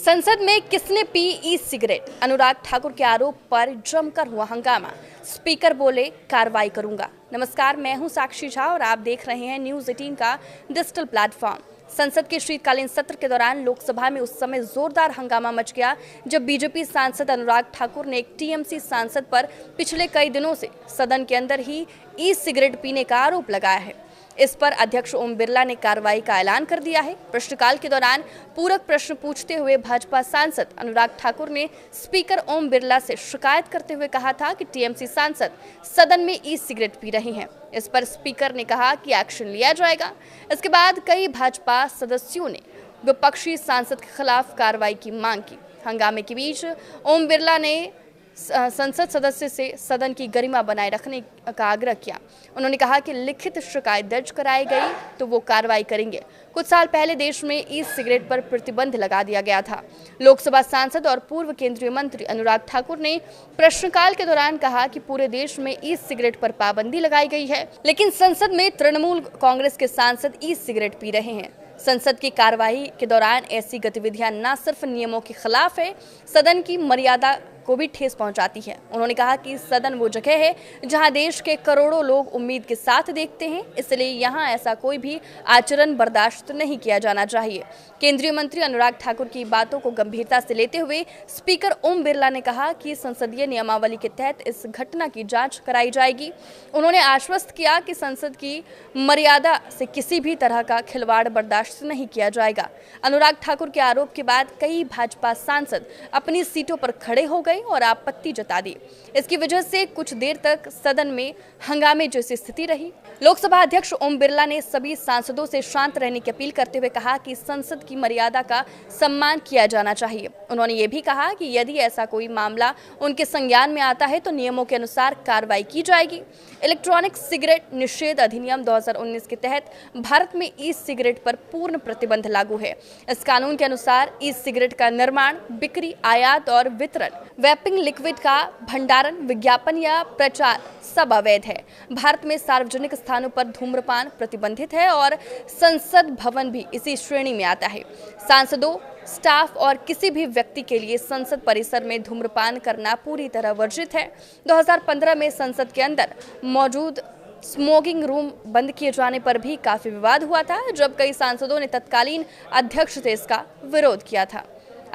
संसद में किसने P e cigarette? Anurag Thakur के आरोप पर जमकर हुआ हंगामा। स्पीकर बोले, कार्रवाई करूंगा। नमस्कार, मैं हूं साक्षी झा और आप देख रहे हैं न्यूज़ 18 का डिजिटल प्लेटफॉर्म। संसद के शीतकालीन सत्र के दौरान लोकसभा में उस समय जोरदार हंगामा मच गया जब बीजेपी सांसद अनुराग ठाकुर ने एक टीएमसी सांसद पर पिछले कई दिनों से सदन के अंदर ही ई सिगरेट पीने का आरोप लगाया है। इस पर अध्यक्ष ओम बिरला ने कार्रवाई का ऐलान कर दिया है। प्रश्नकाल के दौरान पूरक प्रश्न पूछते हुए भाजपा सांसद अनुराग ठाकुर ने स्पीकर ओम बिरला से शिकायत करते हुए कहा था कि टीएमसी सांसद सदन में ई सिगरेट पी रहे हैं। इस पर स्पीकर ने कहा कि एक्शन लिया जाएगा। इसके बाद कई भाजपा सदस्यों ने विपक्षी सांसद के खिलाफ कार्रवाई की मांग की। हंगामे के बीच ओम बिरला ने संसद सदस्य से सदन की गरिमा बनाए रखने का आग्रह किया। उन्होंने कहा कि लिखित शिकायत दर्ज कराई गई तो वो कार्रवाई करेंगे। कुछ साल पहले देश में ई सिगरेट पर प्रतिबंध लगा दिया गया था। लोकसभा सांसद और पूर्व केंद्रीय मंत्री अनुराग ठाकुर ने प्रश्नकाल के दौरान कहा कि पूरे देश में ई सिगरेट पर पाबंदी लगाई गई है, लेकिन संसद में तृणमूल कांग्रेस के सांसद ई सिगरेट पी रहे हैं। संसद की कार्यवाही के दौरान ऐसी गतिविधियां न सिर्फ नियमों के खिलाफ है, सदन की मर्यादा को भी ठेस पहुंचाती है। उन्होंने कहा कि सदन वो जगह है जहां देश के करोड़ों लोग उम्मीद के साथ देखते हैं, इसलिए यहां ऐसा कोई भी आचरण बर्दाश्त नहीं किया जाना चाहिए। केंद्रीय मंत्री अनुराग ठाकुर की बातों को गंभीरता से लेते हुए स्पीकर ओम बिरला ने कहा कि संसदीय नियमावली के तहत इस घटना की जांच कराई जाएगी। उन्होंने आश्वस्त किया कि संसद की मर्यादा से किसी भी तरह का खिलवाड़ बर्दाश्त नहीं किया जाएगा। अनुराग ठाकुर के आरोप के बाद कई भाजपा सांसद अपनी सीटों पर खड़े हो गए और आपत्ति जता दी। इसकी वजह से कुछ देर तक सदन में हंगामे जैसी स्थिति रही। लोकसभा अध्यक्ष ओम बिरला ने सभी सांसदों से शांत रहने की अपील करते हुए कहा कि संसद की मर्यादा का सम्मान किया जाना चाहिए। उन्होंने ये भी कहा कि यदि ऐसा कोई मामला उनके संज्ञान में आता है तो नियमों के अनुसार कार्रवाई की जाएगी। इलेक्ट्रॉनिक सिगरेट निषेध अधिनियम 2019 के तहत भारत में ई सिगरेट पर पूर्ण प्रतिबंध लागू है। इस कानून के अनुसार ई सिगरेट का निर्माण, बिक्री, आयात और वितरण, वेपिंग लिक्विड का भंडारण, विज्ञापन या प्रचार सब अवैध है। भारत में सार्वजनिक स्थानों पर धूम्रपान प्रतिबंधित है और संसद भवन भी इसी श्रेणी में आता है। सांसदों, स्टाफ और किसी भी व्यक्ति के लिए संसद परिसर में धूम्रपान करना पूरी तरह वर्जित है। 2015 में संसद के अंदर मौजूद स्मोकिंग रूम बंद किए जाने पर भी काफी विवाद हुआ था, जब कई सांसदों ने तत्कालीन अध्यक्ष से इसका विरोध किया था।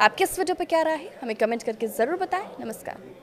आपकी इस वीडियो पर क्या राय है, हमें कमेंट करके जरूर बताएं। नमस्कार।